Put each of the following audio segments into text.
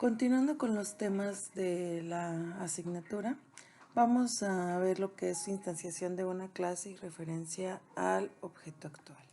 Continuando con los temas de la asignatura, vamos a ver lo que es instanciación de una clase y referencia al objeto actual.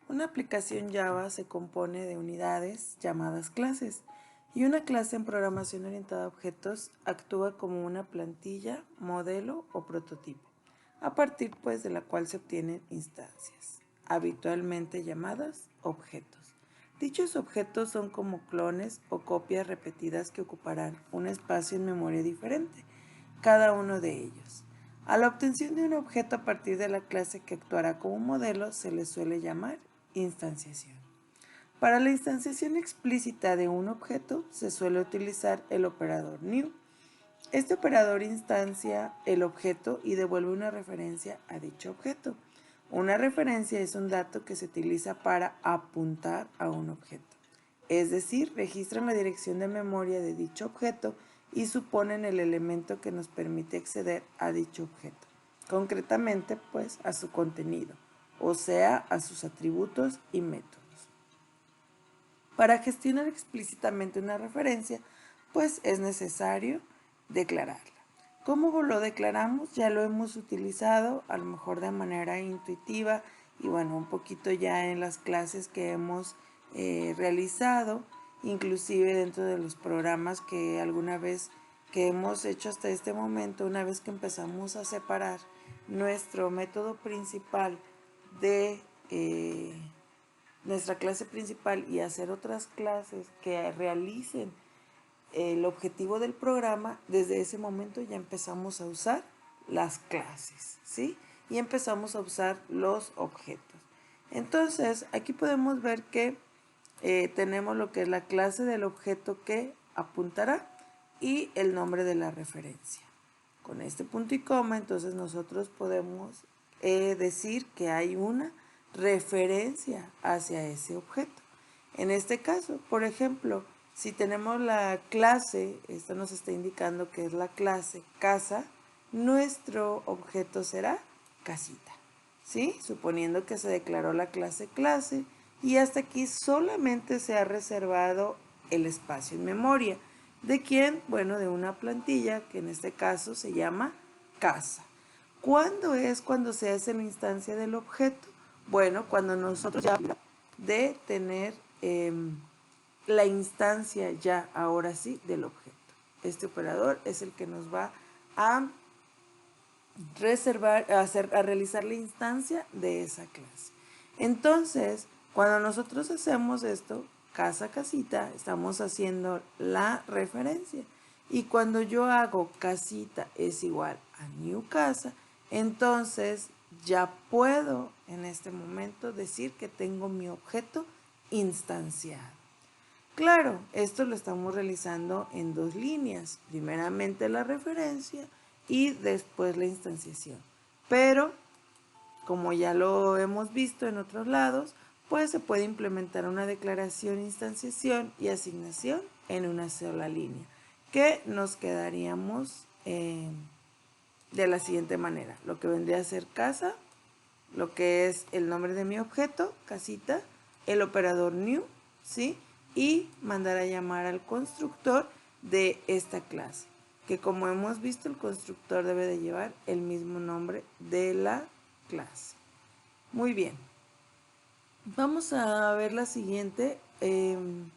Una aplicación Java se compone de unidades llamadas clases y una clase en programación orientada a objetos actúa como una plantilla, modelo o prototipo, a partir de la cual se obtienen instancias, habitualmente llamadas objetos. Dichos objetos son como clones o copias repetidas que ocuparán un espacio en memoria diferente, cada uno de ellos. A la obtención de un objeto a partir de la clase que actuará como modelo se le suele llamar instanciación. Para la instanciación explícita de un objeto se suele utilizar el operador new. Este operador instancia el objeto y devuelve una referencia a dicho objeto. Una referencia es un dato que se utiliza para apuntar a un objeto. Es decir, registran la dirección de memoria de dicho objeto y suponen el elemento que nos permite acceder a dicho objeto. Concretamente, a su contenido, o sea, a sus atributos y métodos. Para gestionar explícitamente una referencia, es necesario declararla. ¿Cómo lo declaramos? Ya lo hemos utilizado, a lo mejor de manera intuitiva y un poquito ya en las clases que hemos realizado, inclusive dentro de los programas que alguna vez que hemos hecho hasta este momento, una vez que empezamos a separar nuestro método principal de nuestra clase principal y hacer otras clases que realicen el objetivo del programa, desde ese momento ya empezamos a usar las clases, ¿sí? Y empezamos a usar los objetos. Entonces, aquí podemos ver que tenemos lo que es la clase del objeto que apuntará y el nombre de la referencia. Con este punto y coma, entonces nosotros podemos decir que hay una referencia hacia ese objeto. En este caso, por ejemplo, si tenemos la clase, esto nos está indicando que es la clase casa, nuestro objeto será casita, ¿sí? Suponiendo que se declaró la clase clase y hasta aquí solamente se ha reservado el espacio en memoria. ¿De quién? Bueno, de una plantilla que en este caso se llama casa. ¿Cuándo es cuando se hace la instancia del objeto? Bueno, cuando nosotros ya de tener la instancia ya ahora sí del objeto. Este operador es el que nos va a reservar, a realizar la instancia de esa clase. Entonces, cuando nosotros hacemos esto, casa, casita, estamos haciendo la referencia. Y cuando yo hago casita es igual a new casa, entonces ya puedo en este momento decir que tengo mi objeto instanciado. Claro, esto lo estamos realizando en dos líneas, primeramente la referencia y después la instanciación. Pero, como ya lo hemos visto en otros lados, se puede implementar una declaración, instanciación y asignación en una sola línea, que nos quedaríamos de la siguiente manera. Lo que vendría a ser casa, lo que es el nombre de mi objeto, casita, el operador new, ¿sí? Y mandar a llamar al constructor de esta clase, que como hemos visto el constructor debe de llevar el mismo nombre de la clase. Muy bien, vamos a ver la siguiente, el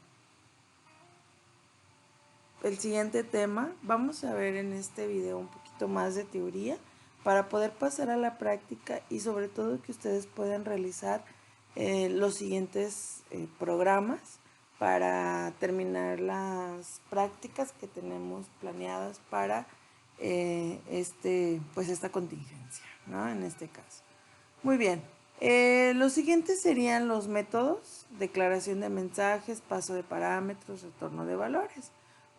siguiente tema. Vamos a ver en este video un poquito más de teoría para poder pasar a la práctica y sobre todo que ustedes puedan realizar los siguientes programas para terminar las prácticas que tenemos planeadas para esta contingencia, ¿no? En este caso. Muy bien, los siguientes serían los métodos: declaración de mensajes, paso de parámetros, retorno de valores.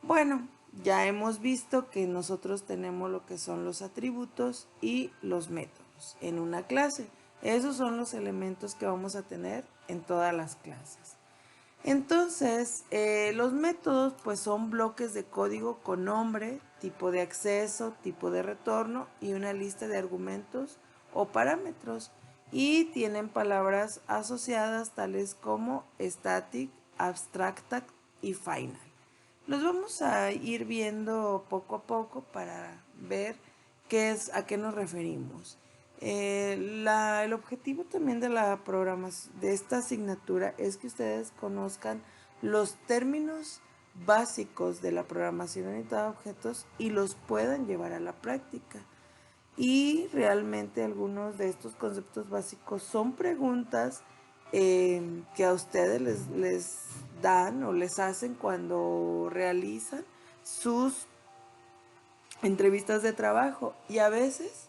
Bueno, ya hemos visto que nosotros tenemos lo que son los atributos y los métodos en una clase. Esos son los elementos que vamos a tener en todas las clases. Entonces, los métodos son bloques de código con nombre, tipo de acceso, tipo de retorno y una lista de argumentos o parámetros, y tienen palabras asociadas tales como static, abstracta y final. Los vamos a ir viendo poco a poco para ver a qué nos referimos. El objetivo también de la programación de esta asignatura es que ustedes conozcan los términos básicos de la programación orientada a objetos y los puedan llevar a la práctica. Y realmente algunos de estos conceptos básicos son preguntas que a ustedes les dan o les hacen cuando realizan sus entrevistas de trabajo, y a veces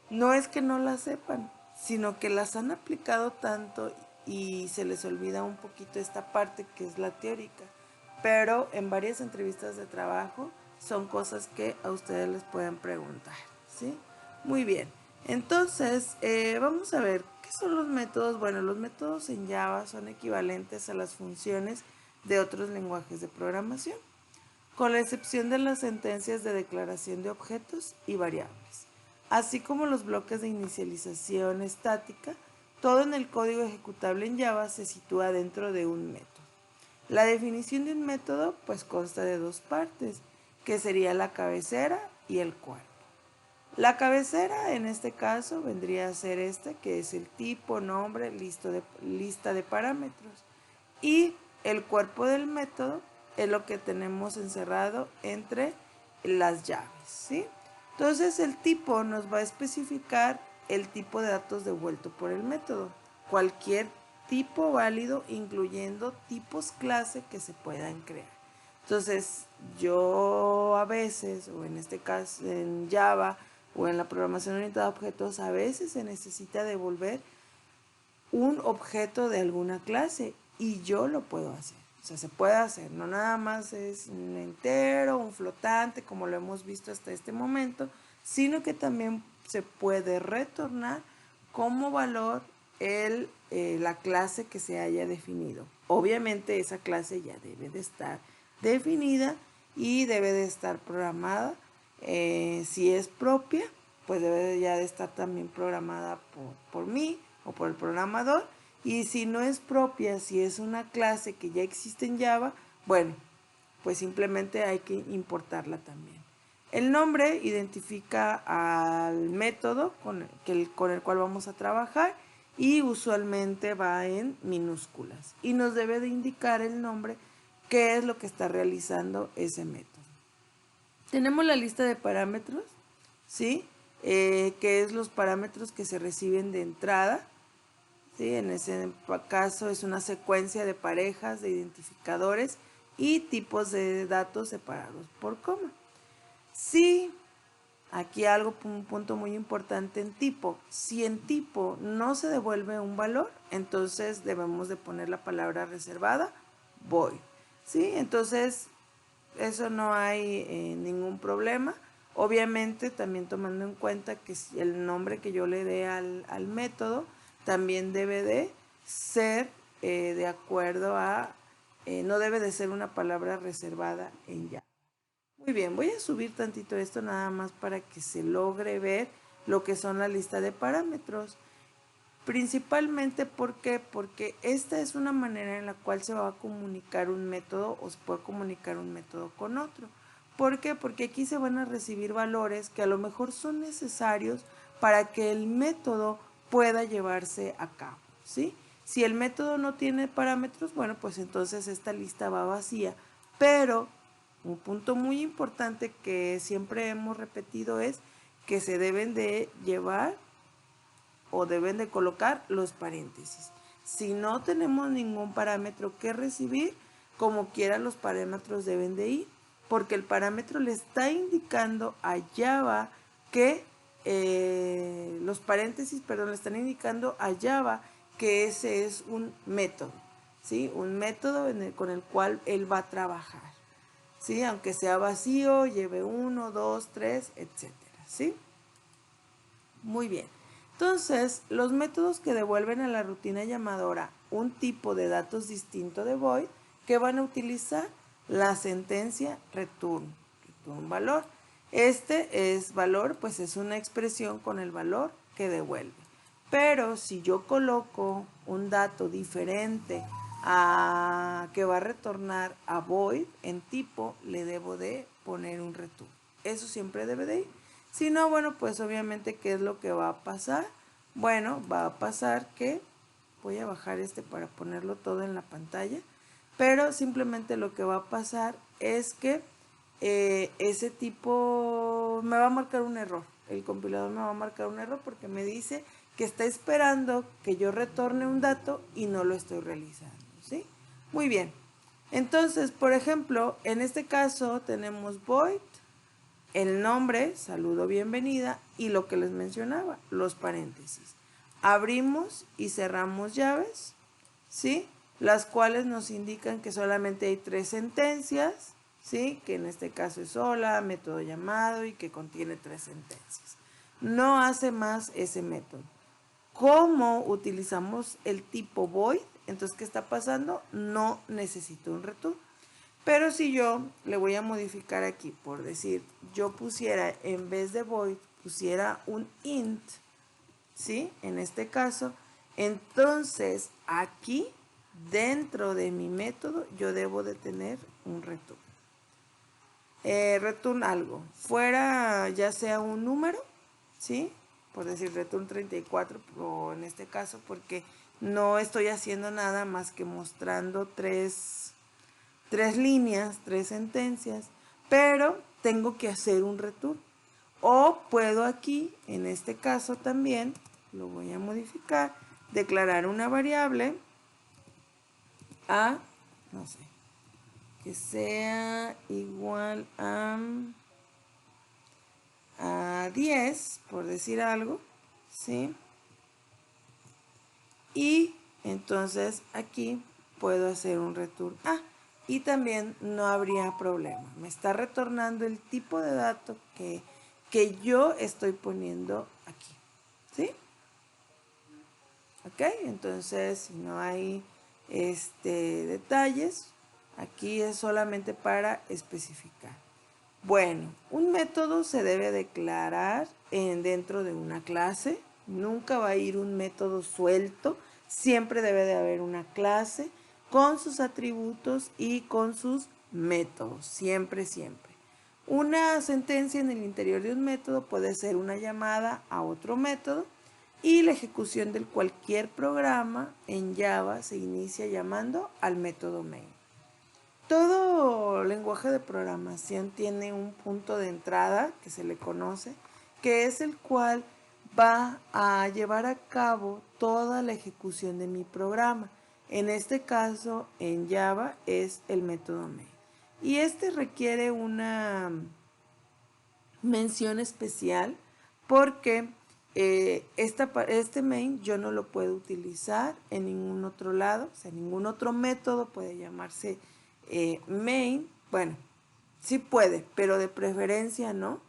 no es que no las sepan, sino que las han aplicado tanto y se les olvida un poquito esta parte que es la teórica, pero en varias entrevistas de trabajo son cosas que a ustedes les pueden preguntar, ¿sí? Muy bien, entonces vamos a ver qué son los métodos. Bueno, los métodos en Java son equivalentes a las funciones de otros lenguajes de programación, con la excepción de las sentencias de declaración de objetos y variables, así como los bloques de inicialización estática. Todo en el código ejecutable en Java se sitúa dentro de un método. La definición de un método pues consta de dos partes, que sería la cabecera y el cuerpo. La cabecera en este caso vendría a ser que es el tipo, nombre, lista de parámetros. Y el cuerpo del método es lo que tenemos encerrado entre las llaves, ¿sí? Entonces el tipo nos va a especificar el tipo de datos devuelto por el método. Cualquier tipo válido, incluyendo tipos clase que se puedan crear. Entonces yo a veces, o en este caso en Java o en la programación orientada a objetos, a veces se necesita devolver un objeto de alguna clase y yo lo puedo hacer. O sea, se puede hacer, no nada más es un entero, un flotante, como lo hemos visto hasta este momento, sino que también se puede retornar como valor la clase que se haya definido. Obviamente esa clase ya debe de estar definida y debe de estar programada. Si es propia, pues debe ya de estar también programada por mí o por el programador. Y si no es propia, si es una clase que ya existe en Java, bueno, pues simplemente hay que importarla también. El nombre identifica al método con el cual vamos a trabajar y usualmente va en minúsculas. Y nos debe de indicar el nombre qué es lo que está realizando ese método. Tenemos la lista de parámetros, ¿sí? Que es los parámetros que se reciben de entrada. ¿Sí? En ese caso es una secuencia de parejas, de identificadores y tipos de datos separados por coma. Sí, aquí un punto muy importante en tipo. Si en tipo no se devuelve un valor, entonces debemos de poner la palabra reservada, void. ¿Sí? Entonces, eso no hay ningún problema. Obviamente, también tomando en cuenta que si el nombre que yo le dé al método también debe de ser de acuerdo a, no debe de ser una palabra reservada en Java. Muy bien, voy a subir tantito esto nada más para que se logre ver lo que son la lista de parámetros. Principalmente, ¿por qué? Porque esta es una manera en la cual se va a comunicar un método o se puede comunicar un método con otro. ¿Por qué? Porque aquí se van a recibir valores que a lo mejor son necesarios para que el método pueda llevarse a cabo, ¿sí? Si el método no tiene parámetros, bueno, pues entonces esta lista va vacía. Pero un punto muy importante que siempre hemos repetido es que se deben de llevar o deben de colocar los paréntesis. Si no tenemos ningún parámetro que recibir, como quiera los parámetros deben de ir, porque el parámetro le está indicando a Java que los paréntesis, perdón, le están indicando a Java que ese es un método, ¿sí? Un método con el cual él va a trabajar, ¿sí? Aunque sea vacío, lleve 1, 2, 3, etcétera, ¿sí? Muy bien. Entonces, los métodos que devuelven a la rutina llamadora un tipo de datos distinto de void, que van a utilizar la sentencia return valor. Este es valor, pues es una expresión con el valor que devuelve. Pero si yo coloco un dato diferente que va a retornar a void en tipo, le debo de poner un return. Eso siempre debe de ir. Si no, bueno, pues obviamente, ¿qué es lo que va a pasar? Bueno, va a pasar que, voy a bajar para ponerlo todo en la pantalla, pero simplemente lo que va a pasar es que ese tipo me va a marcar un error. El compilador me va a marcar un error porque me dice que está esperando que yo retorne un dato y no lo estoy realizando, ¿sí? Muy bien. Entonces, por ejemplo, en este caso tenemos void, el nombre, saludo, bienvenida, y lo que les mencionaba, los paréntesis. Abrimos y cerramos llaves, ¿sí? Las cuales nos indican que solamente hay 3 sentencias, ¿sí? Que en este caso es hola, método llamado, y que contiene 3 sentencias. No hace más ese método. ¿Cómo utilizamos el tipo void? Entonces, ¿qué está pasando? No necesito un return. Pero si yo le voy a modificar aquí, por decir, yo pusiera, en vez de void, pusiera un int, ¿sí? En este caso, entonces aquí, dentro de mi método, yo debo de tener un return. Return algo, fuera ya sea un número, ¿sí? Por decir return 34, o en este caso, porque no estoy haciendo nada más que mostrando tres líneas, 3 sentencias, pero tengo que hacer un return. O puedo aquí, en este caso también, lo voy a modificar, declarar una variable a, no sé, que sea igual a 10, por decir algo, ¿sí? Y entonces aquí puedo hacer un return A. Y también no habría problema. Me está retornando el tipo de dato que yo estoy poniendo aquí. ¿Sí? Ok, entonces si no hay detalles, aquí es solamente para especificar. Bueno, un método se debe declarar dentro de una clase. Nunca va a ir un método suelto. Siempre debe de haber una clase con sus atributos y con sus métodos. Siempre, siempre. Una sentencia en el interior de un método puede ser una llamada a otro método y la ejecución de cualquier programa en Java se inicia llamando al método main. Todo lenguaje de programación tiene un punto de entrada que se le conoce, que es el cual va a llevar a cabo toda la ejecución de mi programa. En este caso, en Java, es el método main. Y este requiere una mención especial porque este main yo no lo puedo utilizar en ningún otro lado, o sea, ningún otro método puede llamarse main. Bueno, sí puede, pero de preferencia no.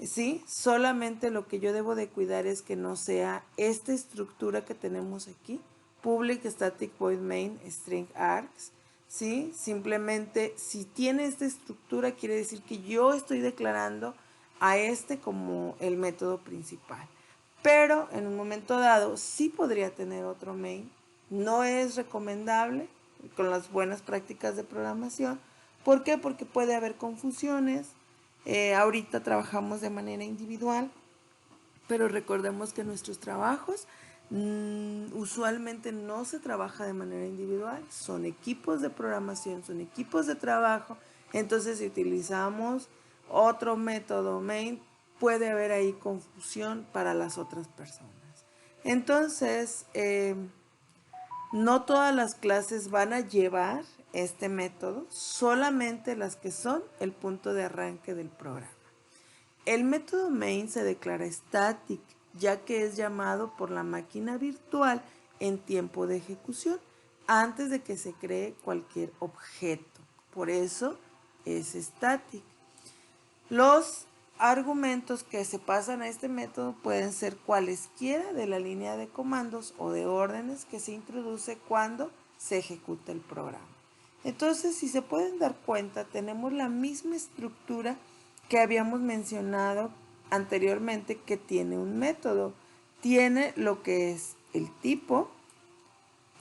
Sí, solamente lo que yo debo de cuidar es que no sea esta estructura que tenemos aquí, public static void main string args. ¿Sí? Simplemente si tiene esta estructura quiere decir que yo estoy declarando a como el método principal. Pero en un momento dado sí podría tener otro main. No es recomendable con las buenas prácticas de programación. ¿Por qué? Porque puede haber confusiones. Ahorita trabajamos de manera individual, pero recordemos que nuestros trabajos usualmente no se trabaja de manera individual, son equipos de programación, son equipos de trabajo. Entonces si utilizamos otro método main, puede haber ahí confusión para las otras personas. Entonces, no todas las clases van a llevar este método, solamente las que son el punto de arranque del programa. El método main se declara static, ya que es llamado por la máquina virtual en tiempo de ejecución, antes de que se cree cualquier objeto. Por eso es static. Los argumentos que se pasan a este método pueden ser cualesquiera de la línea de comandos o de órdenes que se introduce cuando se ejecuta el programa. Entonces, si se pueden dar cuenta, tenemos la misma estructura que habíamos mencionado anteriormente que tiene un método. Tiene lo que es el tipo,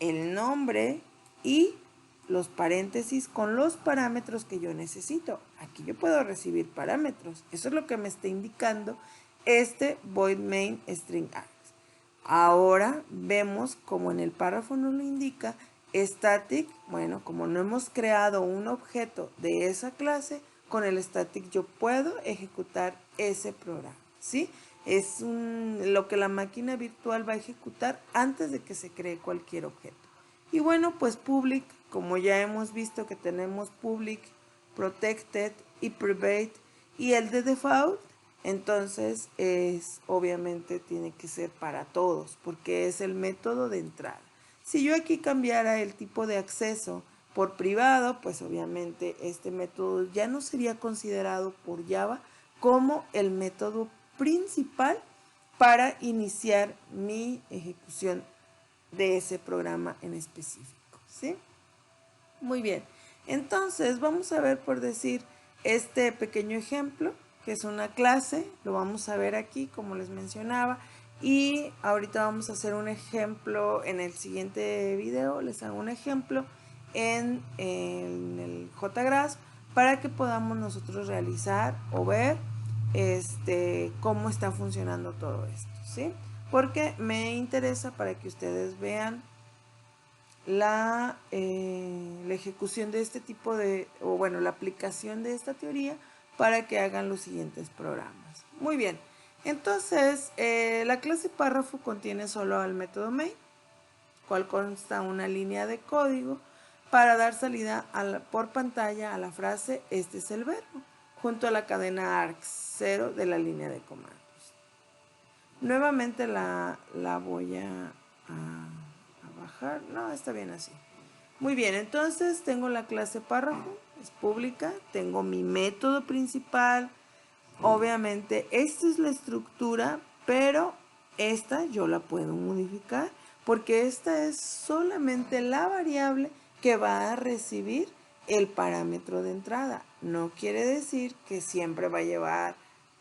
el nombre, y los paréntesis con los parámetros que yo necesito. Aquí yo puedo recibir parámetros. Eso es lo que me está indicando este void main string args. Ahora vemos como en el párrafo nos lo indica, static, bueno, como no hemos creado un objeto de esa clase, con el static yo puedo ejecutar ese programa, ¿sí? Es lo que la máquina virtual va a ejecutar antes de que se cree cualquier objeto. Y bueno, pues public, como ya hemos visto que tenemos public, protected y private, y el de default, entonces obviamente tiene que ser para todos, porque es el método de entrada. Si yo aquí cambiara el tipo de acceso por privado, pues obviamente este método ya no sería considerado por Java como el método principal para iniciar mi ejecución de ese programa en específico, ¿sí? Muy bien, entonces vamos a ver por decir este pequeño ejemplo, que es una clase, lo vamos a ver aquí como les mencionaba, y ahorita vamos a hacer un ejemplo en el siguiente video, les hago un ejemplo en el JGrasp para que podamos nosotros realizar o ver cómo está funcionando todo esto, ¿sí? Porque me interesa para que ustedes vean la ejecución de este tipo la aplicación de esta teoría para que hagan los siguientes programas. Muy bien, entonces la clase párrafo contiene solo al método main, cual consta una línea de código para dar salida por pantalla a la frase este es el verbo, junto a la cadena args0 de la línea de comandos. Nuevamente la voy a bajar, no, está bien así. Muy bien, entonces tengo la clase párrafo, es pública, tengo mi método principal, obviamente esta es la estructura, pero esta yo la puedo modificar porque esta es solamente la variable que va a recibir el parámetro de entrada. No quiere decir que siempre va a llevar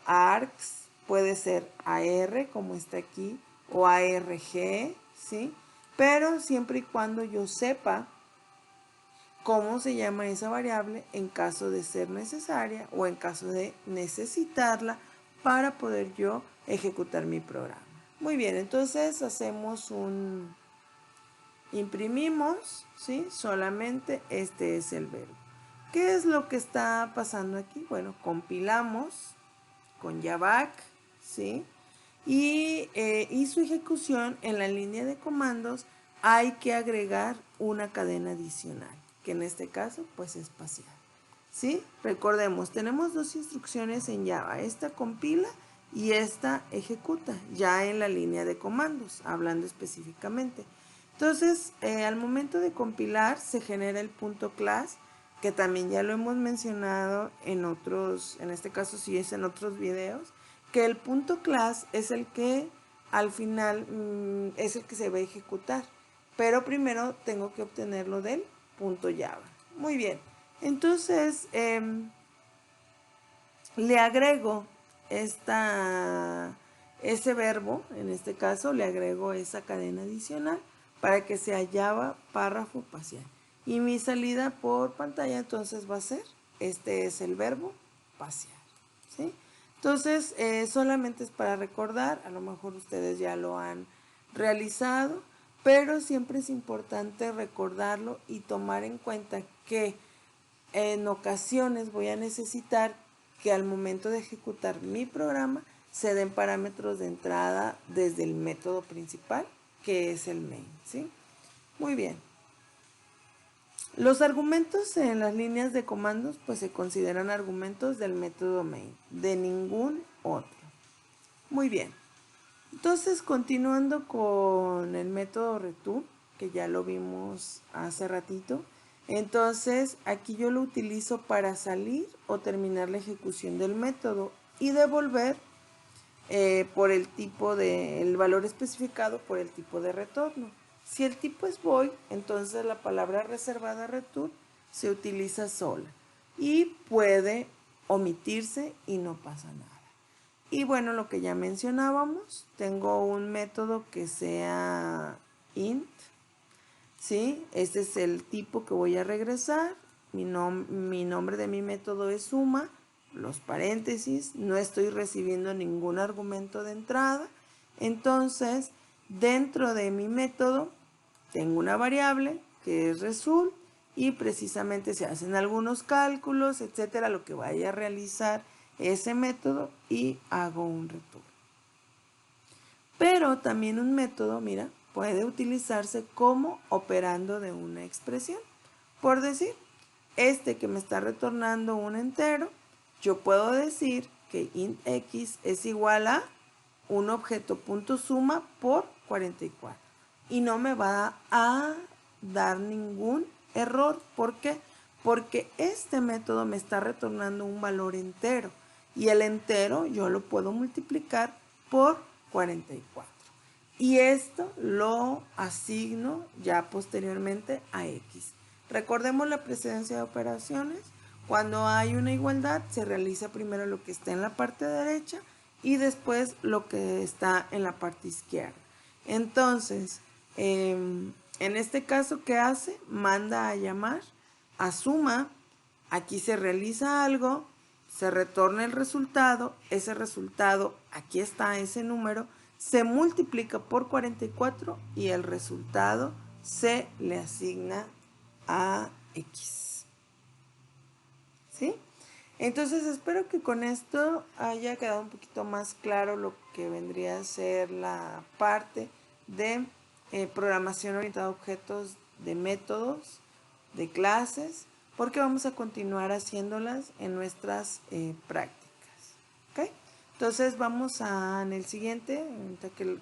args, puede ser AR como está aquí o ARG, ¿sí? Pero siempre y cuando yo sepa cómo se llama esa variable en caso de ser necesaria o en caso de necesitarla para poder yo ejecutar mi programa. Muy bien, entonces hacemos imprimimos, ¿sí? Solamente este es el verbo. ¿Qué es lo que está pasando aquí? Bueno, compilamos con Javac, ¿sí? Y su ejecución en la línea de comandos hay que agregar una cadena adicional, que en este caso pues es espacial, ¿sí? Recordemos, tenemos dos instrucciones en Java, esta compila y esta ejecuta, ya en la línea de comandos, hablando específicamente. Entonces, al momento de compilar se genera el punto class, que también ya lo hemos mencionado en este caso sí es en otros videos, que el punto class es el que al final es el que se va a ejecutar, pero primero tengo que obtenerlo del punto Java. Muy bien, entonces le agrego ese verbo, en este caso le agrego esa cadena adicional para que sea Java párrafo pasear. Y mi salida por pantalla entonces va a ser, este es el verbo pasear, ¿sí? Entonces solamente es para recordar, a lo mejor ustedes ya lo han realizado, pero siempre es importante recordarlo y tomar en cuenta que en ocasiones voy a necesitar que al momento de ejecutar mi programa se den parámetros de entrada desde el método principal, que es el main, ¿sí? Muy bien. Los argumentos en las líneas de comandos pues se consideran argumentos del método main, de ningún otro. Muy bien. Entonces, continuando con el método return, que ya lo vimos hace ratito, entonces aquí yo lo utilizo para salir o terminar la ejecución del método y devolver por el valor especificado por el tipo de retorno. Si el tipo es void, entonces la palabra reservada return se utiliza sola y puede omitirse y no pasa nada. Y bueno, lo que ya mencionábamos, tengo un método que sea int, ¿sí? Este es el tipo que voy a regresar. Mi nombre de mi método es suma, los paréntesis, no estoy recibiendo ningún argumento de entrada. Entonces, dentro de mi método, tengo una variable que es result y precisamente se hacen algunos cálculos, etcétera, lo que vaya a realizar ese método y hago un return. Pero también un método, mira, puede utilizarse como operando de una expresión. Por decir, este que me está retornando un entero, yo puedo decir que int x es igual a un objeto punto suma por 44. Y no me va a dar ningún error. ¿Por qué? Porque este método me está retornando un valor entero. Y el entero yo lo puedo multiplicar por 44. Y esto lo asigno ya posteriormente a x. Recordemos la precedencia de operaciones. Cuando hay una igualdad, se realiza primero lo que está en la parte derecha y después lo que está en la parte izquierda. Entonces, en este caso, ¿qué hace? Manda a llamar a suma. Aquí se realiza algo, se retorna el resultado. Ese resultado, aquí está ese número, se multiplica por 44 y el resultado se le asigna a x. ¿Sí? Entonces espero que con esto haya quedado un poquito más claro lo que vendría a ser la parte de programación orientada a objetos, de métodos, de clases, porque vamos a continuar haciéndolas en nuestras prácticas. ¿Ok? Entonces vamos en el siguiente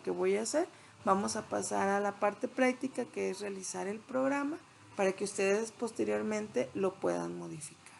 que voy a hacer, vamos a pasar a la parte práctica, que es realizar el programa para que ustedes posteriormente lo puedan modificar.